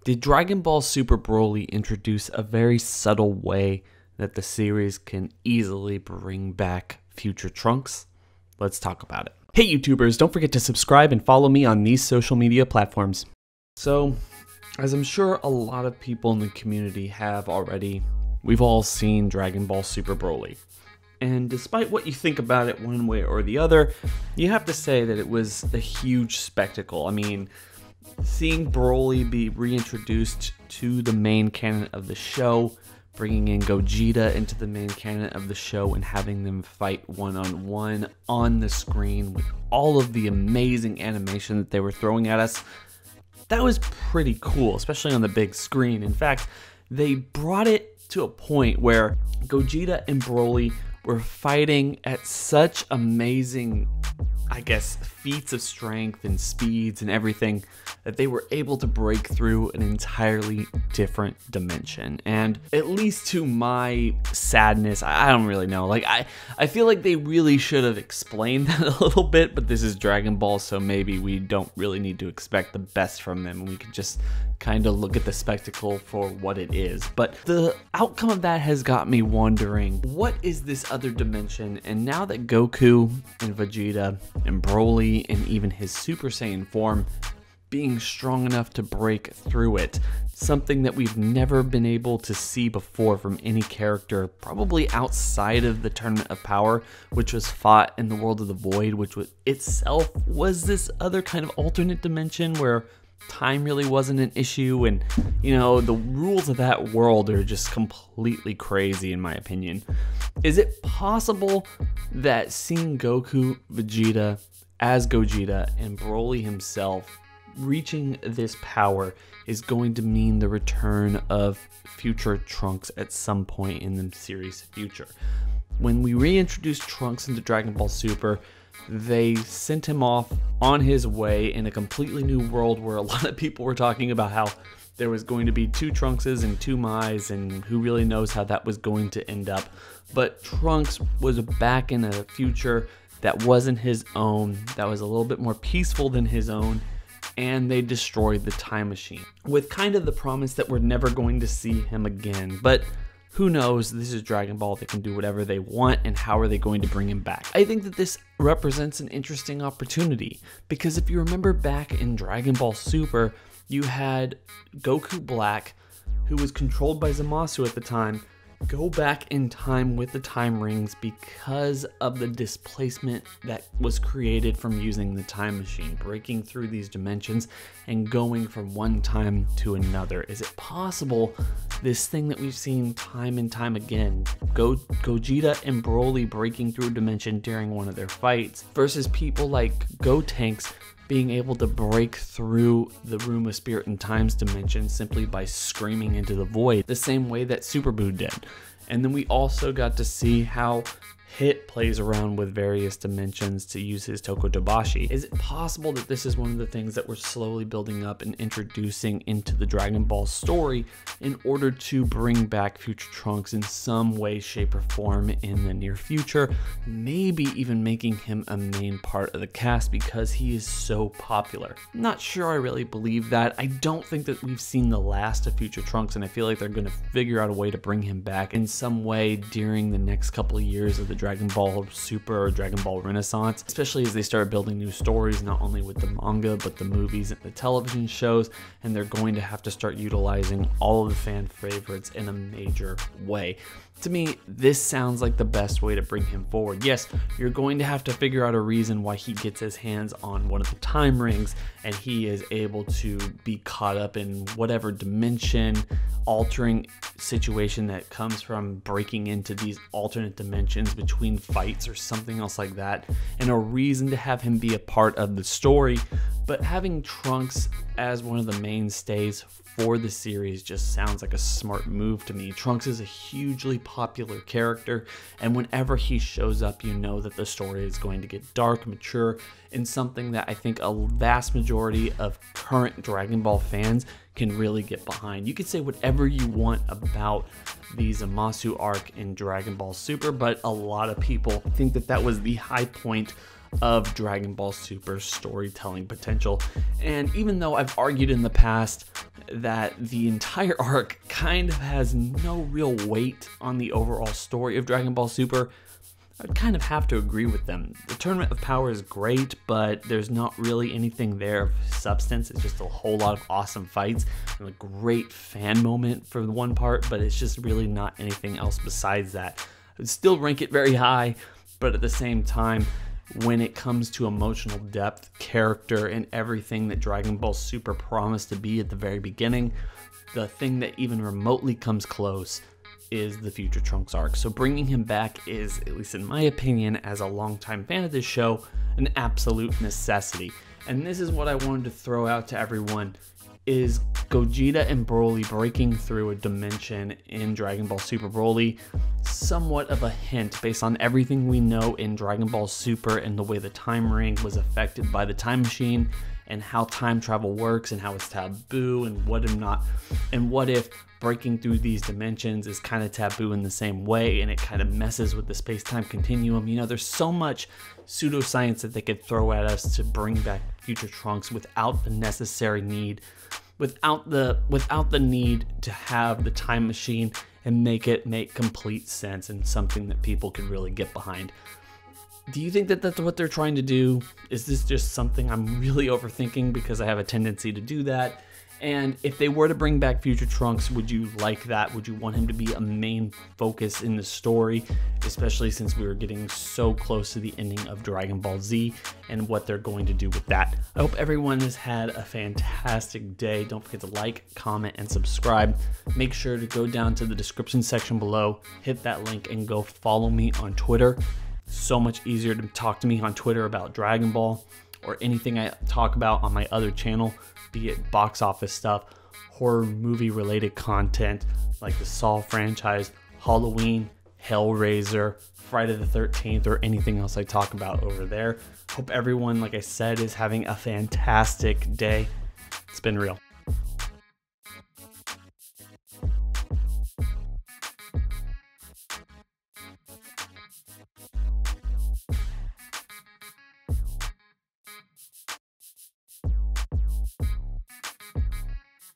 Did Dragon Ball Super Broly introduce a very subtle way that the series can easily bring back future Trunks? Let's talk about it. Hey YouTubers, don't forget to subscribe and follow me on these social media platforms. So, as I'm sure a lot of people in the community have already, we've all seen Dragon Ball Super Broly. And despite what you think about it one way or the other, you have to say that it was a huge spectacle. I mean, seeing Broly be reintroduced to the main canon of the show, bringing in Gogeta into the main canon of the show and having them fight one-on-one on the screen with all of the amazing animation that they were throwing at us, that was pretty cool, especially on the big screen. In fact, they brought it to a point where Gogeta and Broly were fighting at such amazing, I guess, feats of strength and speeds and everything that they were able to break through an entirely different dimension. And at least to my sadness, I don't really know. Like, I feel like they really should have explained that a little bit, but this is Dragon Ball, so maybe we don't really need to expect the best from them. We can just kind of look at the spectacle for what it is. But the outcome of that has got me wondering, what is this other dimension? And now that Goku and Vegeta and Broly and even his Super Saiyan form being strong enough to break through it, something that we've never been able to see before from any character, probably outside of the Tournament of Power, which was fought in the World of the Void, which was itself was this other kind of alternate dimension where time really wasn't an issue, and you know, the rules of that world are just completely crazy in my opinion. Is it possible that seeing Goku, Vegeta as Gogeta, and Broly himself reaching this power is going to mean the return of future Trunks at some point in the series' future? When we reintroduced Trunks into Dragon Ball Super, they sent him off on his way in a completely new world where a lot of people were talking about how there was going to be two Trunkses and two Mais, and who really knows how that was going to end up. But Trunks was back in a future that wasn't his own, that was a little bit more peaceful than his own, and they destroyed the time machine with kind of the promise that we're never going to see him again. But who knows? This is Dragon Ball. They can do whatever they want, and how are they going to bring him back? I think that this represents an interesting opportunity, because if you remember back in Dragon Ball Super, you had Goku Black, who was controlled by Zamasu at the time, go back in time with the time rings because of the displacement that was created from using the time machine, breaking through these dimensions and going from one time to another. Is it possible this thing that we've seen time and time again, Gogeta and Broly breaking through a dimension during one of their fights, versus people like Gotenks being able to break through the Room of Spirit and Time's dimension simply by screaming into the void, the same way that Super Buu did. And then we also got to see how Hit plays around with various dimensions to use his Tokotobashi. Is it possible that this is one of the things that we're slowly building up and introducing into the Dragon Ball story in order to bring back future Trunks in some way, shape, or form in the near future? Maybe even making him a main part of the cast because he is so popular. Not sure I really believe that. I don't think that we've seen the last of future Trunks, and I feel like they're going to figure out a way to bring him back in some way during the next couple of years of the Dragon Ball Super or Dragon Ball Renaissance, especially as they start building new stories, not only with the manga, but the movies and the television shows, and they're going to have to start utilizing all of the fan favorites in a major way. To me, this sounds like the best way to bring him forward. Yes, you're going to have to figure out a reason why he gets his hands on one of the time rings and he is able to be caught up in whatever dimension altering situation that comes from breaking into these alternate dimensions between fights or something else like that, and a reason to have him be a part of the story. But having Trunks as one of the mainstays for the series just sounds like a smart move to me. Trunks is a hugely popular character, and whenever he shows up, you know that the story is going to get dark, mature, and something that I think a vast majority of current Dragon Ball fans can really get behind. You could say whatever you want about the Zamasu arc in Dragon Ball Super, but a lot of people think that that was the high point of Dragon Ball Super's storytelling potential. And even though I've argued in the past that the entire arc kind of has no real weight on the overall story of Dragon Ball Super, I'd kind of have to agree with them. The Tournament of Power is great, but there's not really anything there of substance. It's just a whole lot of awesome fights and a great fan moment for the one part, but it's just really not anything else besides that. I'd still rank it very high, but at the same time, when it comes to emotional depth, character, and everything that Dragon Ball Super promised to be at the very beginning, the thing that even remotely comes close is the Future Trunks arc. So bringing him back is, at least in my opinion, as a longtime fan of this show, an absolute necessity. And this is what I wanted to throw out to everyone, is Gogeta and Broly breaking through a dimension in Dragon Ball Super Broly somewhat of a hint based on everything we know in Dragon Ball Super and the way the time ring was affected by the time machine and how time travel works and how it's taboo and what if breaking through these dimensions is kind of taboo in the same way and it kind of messes with the space-time continuum. You know, there's so much pseudoscience that they could throw at us to bring back Future Trunks without the necessary need, without the need to have the time machine and make it make complete sense and something that people could really get behind. Do you think that that's what they're trying to do? Is this just something I'm really overthinking because I have a tendency to do that? And if they were to bring back Future Trunks, would you like that? Would you want him to be a main focus in the story, especially since we were getting so close to the ending of Dragon Ball Z and what they're going to do with that? I hope everyone has had a fantastic day. Don't forget to like, comment, and subscribe. Make sure to go down to the description section below, hit that link, and go follow me on Twitter. So much easier to talk to me on Twitter about Dragon Ball or anything I talk about on my other channel, be it box office stuff, horror movie related content like the Saw franchise, Halloween, Hellraiser, Friday the 13th, or anything else I talk about over there. Hope everyone, like I said, is having a fantastic day. It's been real.